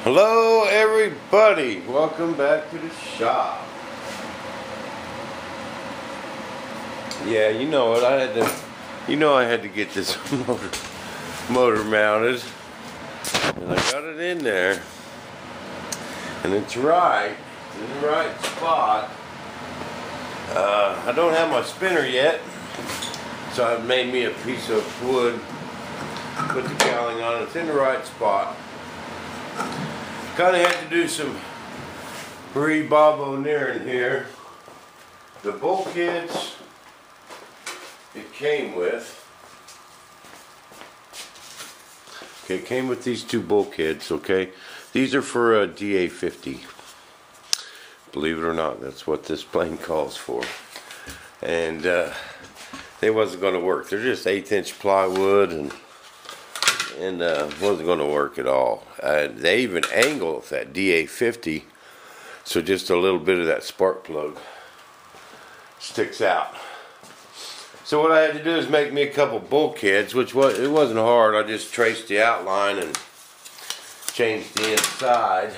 Hello everybody, welcome back to the shop. Yeah, you know what, I had to get this motor mounted, and I got it in there, and it's right, in the right spot. I don't have my spinner yet, so I've made me a piece of wood, put the cowling on it. It's in the right spot. Kind of had to do some re-bob-o-nearing here. The bulkheads it came with. Okay, it came with these two bulkheads, okay? These are for a DA-50. Believe it or not, that's what this plane calls for. And they wasn't going to work. They're just 1/8" plywood and wasn't going to work at all. They even angle that DA-50, so just a little bit of that spark plug sticks out. So what I had to do is make me a couple bulkheads, it wasn't hard. I just traced the outline and changed the inside.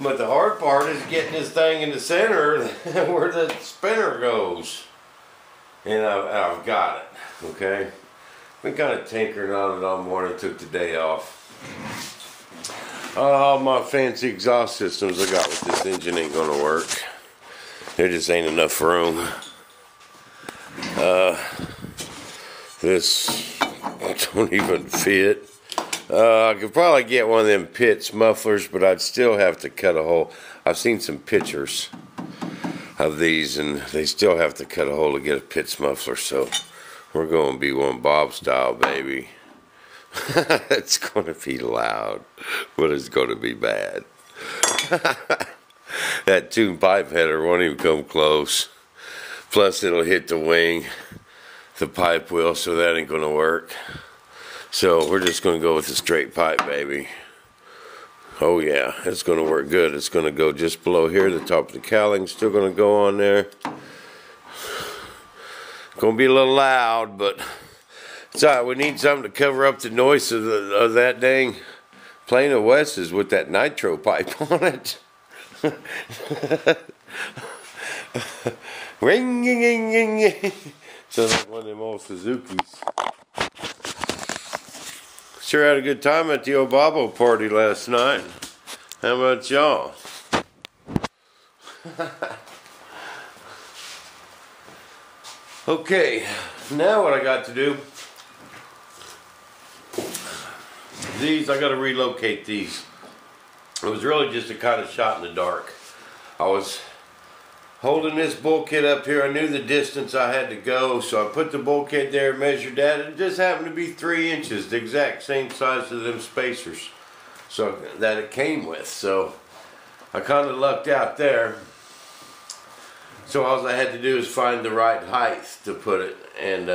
But the hard part is getting this thing in the center where the spinner goes. And I've got it, okay? Been kind of tinkering on it all morning, took the day off. All my fancy exhaust systems I got with this engine ain't gonna work. There just ain't enough room. This don't even fit. I could probably get one of them Pitts mufflers, but I'd still have to cut a hole. I've seen some pictures of these, and they still have to cut a hole to get a Pitts muffler, so we're going to be one Bob style, baby. It's going to be loud, but it's going to be bad. That tune pipe header won't even come close. Plus, it'll hit the wing, the pipe will, so that ain't going to work. So we're just going to go with the straight pipe, baby. Oh yeah, it's going to work good. It's going to go just below here. The top of the cowling's still going to go on there. Gonna be a little loud, but it's alright. We need something to cover up the noise of that dang plane of West's with that nitro pipe on it. Ring, ring, ring, ring, ring. Sounds like one of them old Suzuki's. Sure had a good time at the Obabo party last night. How about y'all? Okay, now what I got to do, I got to relocate these. It was really just a kind of shot in the dark. I was holding this bulkhead up here. I knew the distance I had to go, so I put the bulkhead there, measured that. It just happened to be 3 inches, the exact same size as them spacers, so that it came with. So I kind of lucked out there. So all I had to do is find the right height to put it, and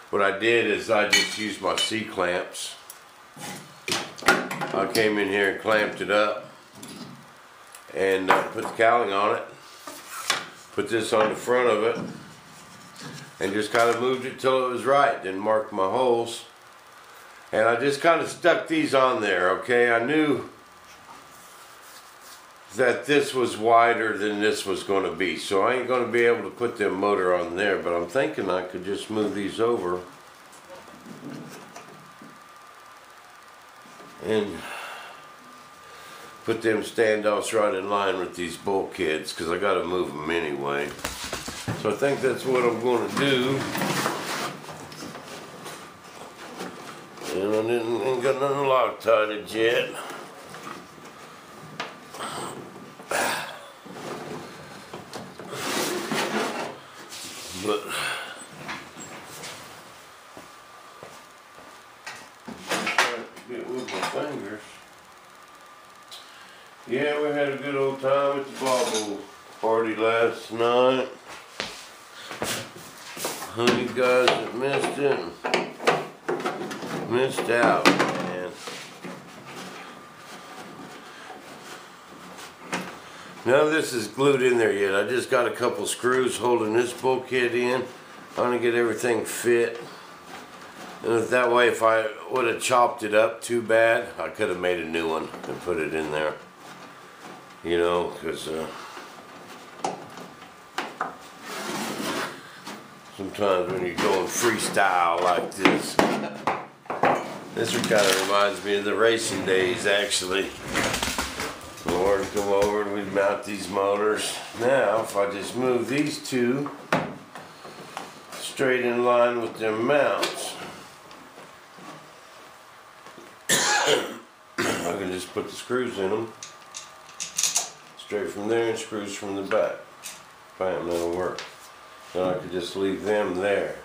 what I did is I just used my C-clamps. I came in here and clamped it up and put the cowling on it, put this on the front of it, and just kind of moved it till it was right, then marked my holes, and I just kind of stuck these on there, okay? I knew that this was wider than this was going to be, so I ain't going to be able to put the motor on there, but I'm thinking I could just move these over and put them standoffs right in line with these bulkheads, because I got to move them anyway. So I think that's what I'm going to do. And I ain't got nothing Loctited yet. But get with my fingers. Yeah, we had a good old time at the Bloggie party last night. You guys that missed it, missed out, man. None of this is glued in there yet. I just got a couple screws holding this bulkhead in. I'm gonna get everything fit. And that way, if I would have chopped it up too bad, I could have made a new one and put it in there. You know, because sometimes when you're going freestyle like this, this one kind of reminds me of the racing days, actually. Lord, come over and we'd mount these motors. Now, if I just move these two straight in line with their mounts, I can just put the screws in them straight from there and screws from the back. Bam, that'll work. Then I could just leave them there,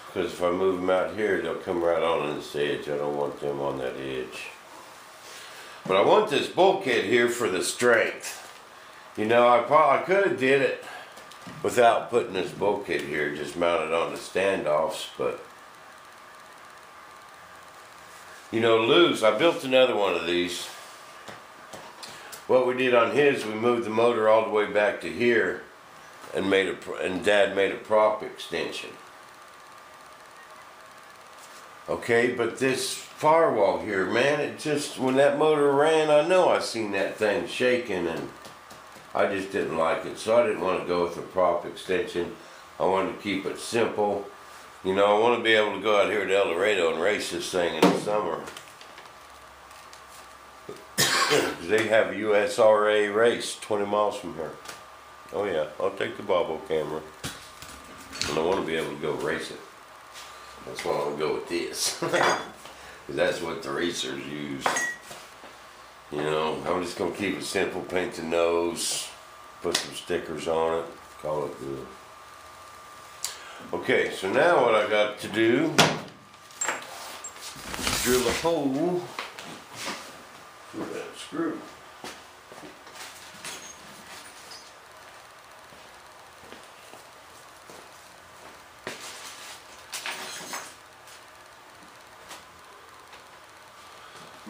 because if I move them out here, they'll come right on this edge. I don't want them on that edge. But I want this bulkhead here for the strength. You know, I could have did it without putting this bulkhead here, just mounted on the standoffs, but you know, Lou's, I built another one of these. What we did on his, we moved the motor all the way back to here and Dad made a prop extension. Okay, but this firewall here, man, it just, when that motor ran, I know I seen that thing shaking and I just didn't like it. So I didn't want to go with a prop extension. I wanted to keep it simple. You know, I want to be able to go out here to El Dorado and race this thing in the summer. They have a USRA race 20 miles from here. Oh yeah, I'll take the Bobo camera. And I want to be able to go race it. That's why I'll go with this. Because that's what the racers use. You know, I'm just going to keep it simple, paint the nose, put some stickers on it, call it good. Okay, so now what I got to do is drill a hole for that screw.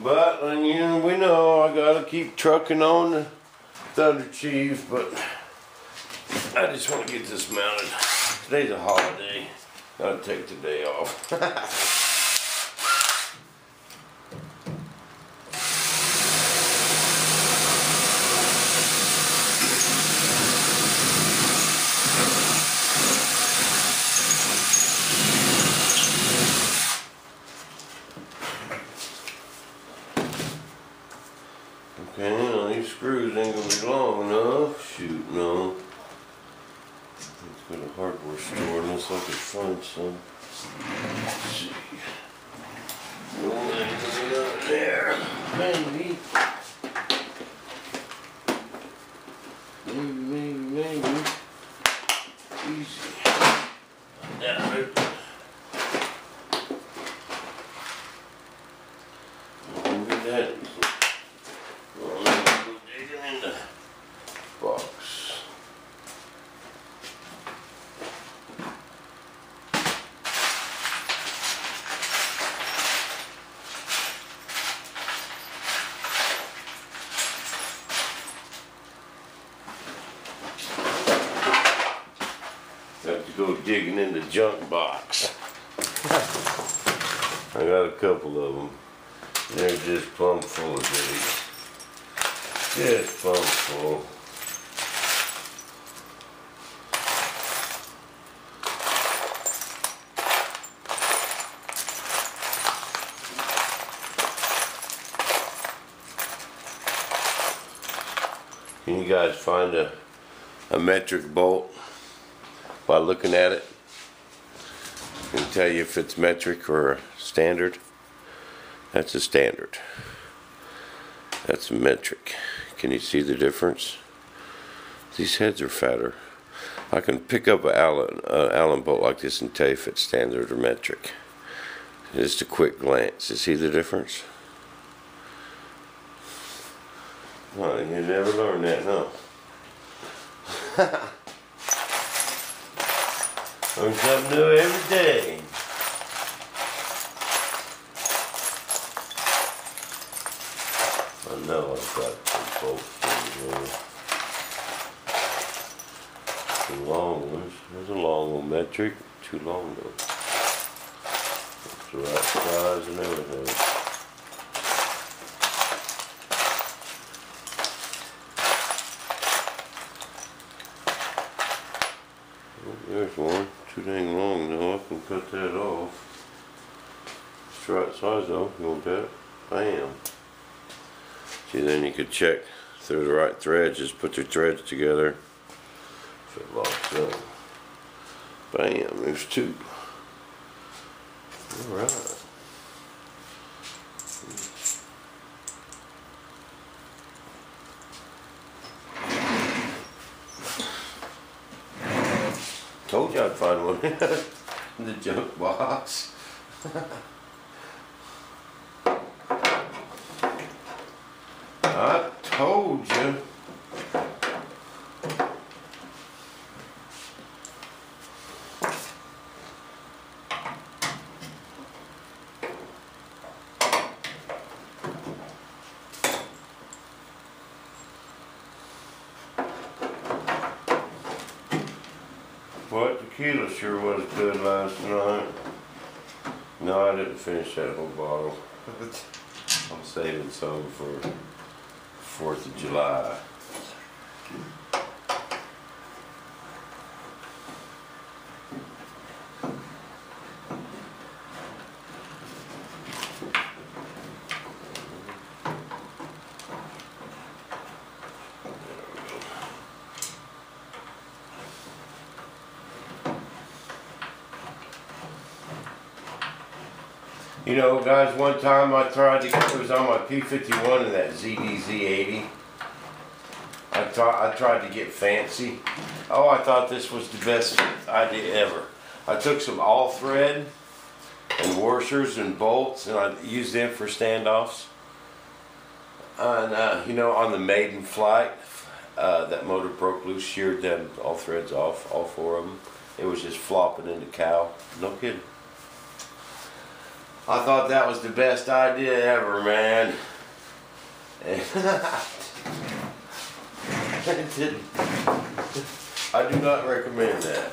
But, and you know, we know I gotta keep trucking on the Thunder Chief, but I just want to get this mounted. Today's a holiday. Gotta take the day off. Okay, now these screws ain't gonna be long enough. Shoot, no. Let's go to hardware store and looks like it's fun, son. Let's see. Oh, there. Maybe. Maybe. Easy. That's it. Look at that. Have to go digging in the junk box. I got a couple of them. They're just plumb full of goodies. Just plumb full. Can you guys find a metric bolt by looking at it? I can tell you if it's metric or standard. That's a standard. That's a metric. Can you see the difference? These heads are fatter. I can pick up an Allen bolt like this and tell you if it's standard or metric. Just a quick glance. You see the difference? Well, you never learn that, no. Learn something new every day. I know I've got some bolts in here. Too long ones. There's a long one, metric. Too long though. the right size and everything. Oh, there's one. Too dang long though. I can cut that off. It's the right size though. You want that? Bam. See, then you could check if they're the right threads. Just put your threads together. If it locks up. Bam. There's two. Alright. Told you I'd find one in the junk box. I told you. Well, tequila sure was good last night. No, I didn't finish that whole bottle. I'm saving some for 4th of July. You know, guys, one time I tried to get, it was on my P-51 and that ZDZ-80. I tried to get fancy. Oh, I thought this was the best idea ever. I took some all thread and washers and bolts and I used them for standoffs. And, you know, on the maiden flight, that motor broke loose, sheared them all threads off, all 4 of them. It was just flopping into cow. No kidding. I thought that was the best idea ever, man. And it didn't. I do not recommend that.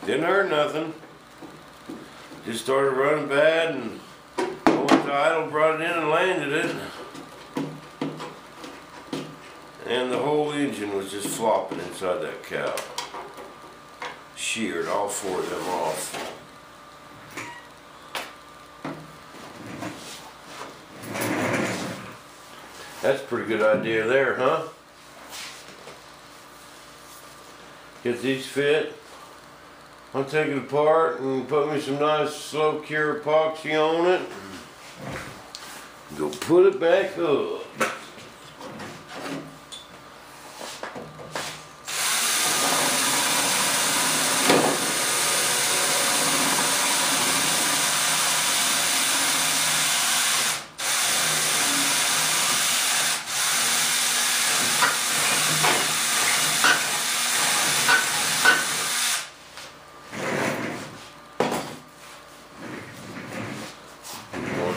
Didn't hurt nothing. Just started running bad and went to idle, brought it in and landed it. And the whole engine was just flopping inside that cow. Sheared all 4 of them off. That's a pretty good idea there, huh? Get these fit. I'll take it apart and put me some nice slow cure epoxy on it. Go put it back up.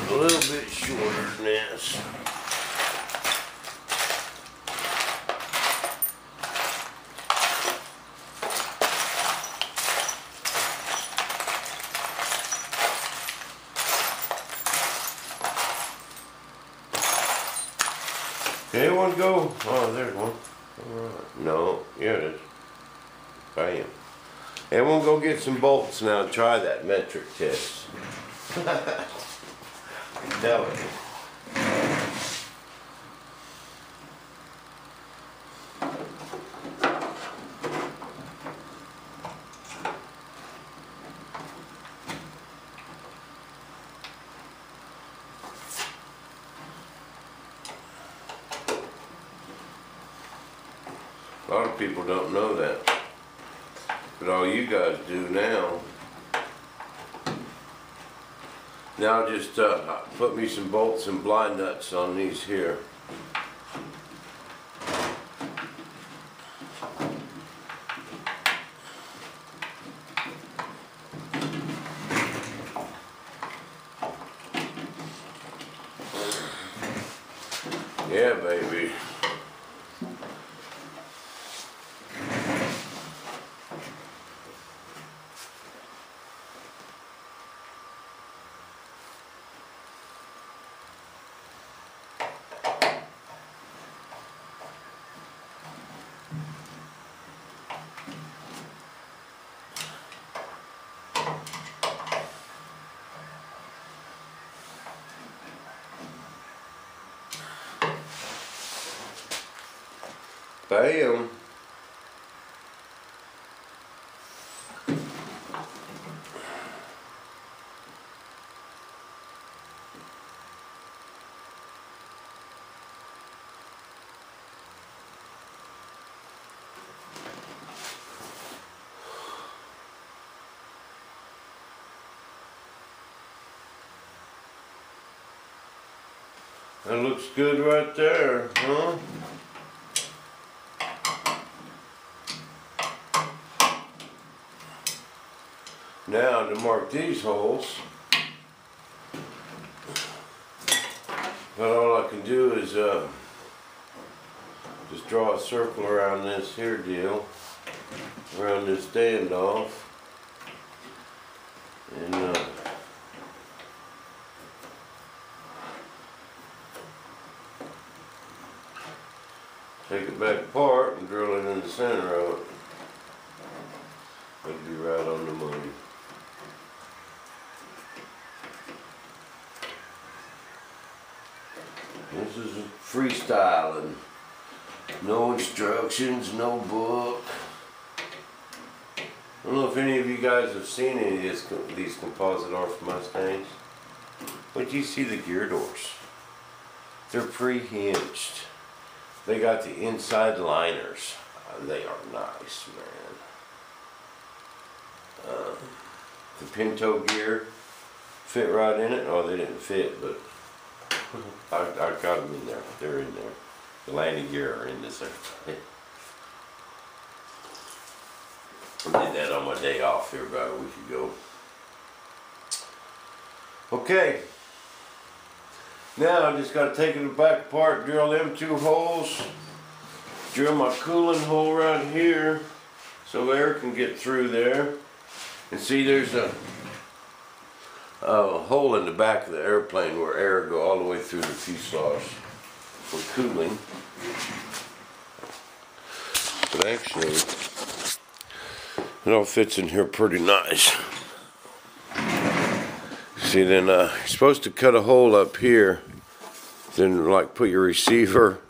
A little bit shorter than this. Okay, one go. Oh, there's one. Alright. No, here it is. Bam. Everyone go get some bolts now and try that metric test. I'm telling you. A lot of people don't know that, but all you guys do now. Now just put me some bolts and blind nuts on these here. Yeah, baby. Bam. That looks good right there, huh? Now to mark these holes, but all I can do is just draw a circle around this here deal, around this standoff, and take it back apart and drill it in the center of it. That'll be right on the money. This is freestyling. No instructions, no book. I don't know if any of you guys have seen any of these composite ARF Mustangs, but you see the gear doors. They're pre-hinged. They got the inside liners. They are nice, man. The Pinto gear fit right in it. Oh, they didn't fit, but I got them in there. They're in there. The landing gear are in this airplane. I did that on my day off here about a week ago. Okay. Now I just got to take it back apart, drill them 2 holes, drill my cooling hole right here so air can get through there. And see, there's a hole in the back of the airplane where air go all the way through the fuselage for cooling. But actually, it all fits in here pretty nice. See, then you're supposed to cut a hole up here, then like put your receiver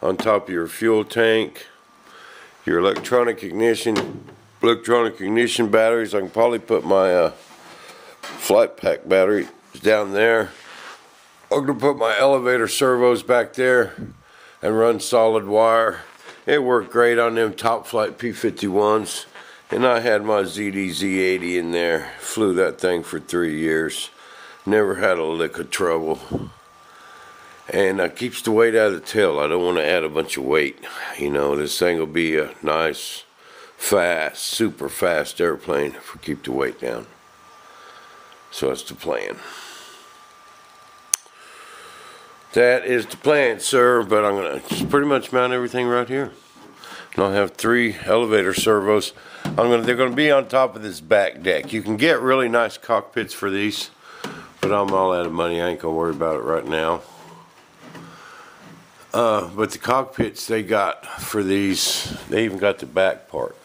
on top of your fuel tank, your electronic ignition batteries. I can probably put my flight pack battery down there. I'm going to put my elevator servos back there and run solid wire. It worked great on them top flight P-51s. And I had my ZD-Z80 in there. Flew that thing for 3 years. Never had a lick of trouble. And keeps the weight out of the tail. I don't want to add a bunch of weight. You know, this thing will be a nice, fast, super fast airplane if we keep the weight down. So that's the plan. That is the plan, sir. But I'm going to just pretty much mount everything right here. And I'll have 3 elevator servos. They're going to be on top of this back deck. You can get really nice cockpits for these, but I'm all out of money. I ain't going to worry about it right now. But the cockpits they got for these, they even got the back part.